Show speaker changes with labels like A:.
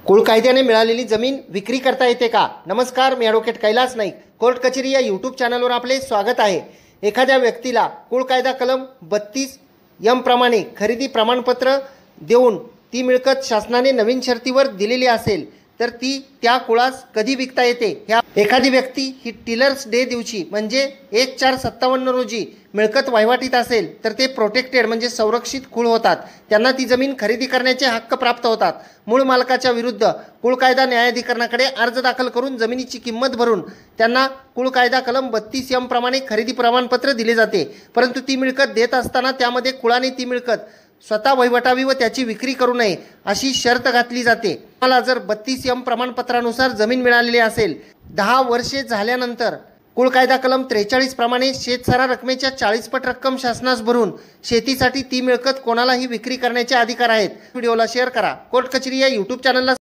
A: कुळ कायद्याने मिळालेली जमीन विक्री करता येते का? नमस्कार, मी ॲडव्होकेट कैलास नाईक, कोर्ट कचेरी या यूट्यूब चॅनलवर आपले स्वागत आहे। एखाद्या व्यक्तीला कुळ कायदा कलम 32 प्रमाणे खरेदी प्रमाणपत्र देऊन ती मिळकत शासनाने नवीन शर्तीवर दिलेली असेल तर ती त्या कुळास कधी विकता येते? ह्या एखादी व्यक्ती ही टिलर्स डे दिवशी म्हणजे 1/4/57 रोजी मिळकत वहिवाटीत असेल तर ते प्रोटेक्टेड म्हणजे संरक्षित कुळ होतात। त्यांना ती जमीन खरेदी करण्याचे हक्क प्राप्त होतात। मूळ मालकाच्या विरुद्ध कुळ कायदा न्यायाधिकरणाकडे अर्ज दाखल करून जमिनीची किंमत भरून त्यांना कुळ कायदा कलम 32 प्रमाणे खरेदी प्रमाणपत्र दिले जाते। परंतु ती मिळकत देत असताना त्यामध्ये कुळाने ती मिळकत स्वतः वहिवाटावी व त्याची विक्री करू नये अशी शर्त घातली जाते। मला जर 32 प्रमाणपत्रानुसार जमीन मिळालेली असेल, 10 वर्षे झाल्यानंतर कुळ कायदा कलम 43 प्रमाणे शेतसारा रकमेच्या 40 पट रक्कम शासनास भरून शेतीसाठी ती मिळकत कोणालाही विक्री करण्याचे अधिकार आहेत। व्हिडिओला शेअर करा। कोर्ट कचेरी या यूट्यूब चॅनलला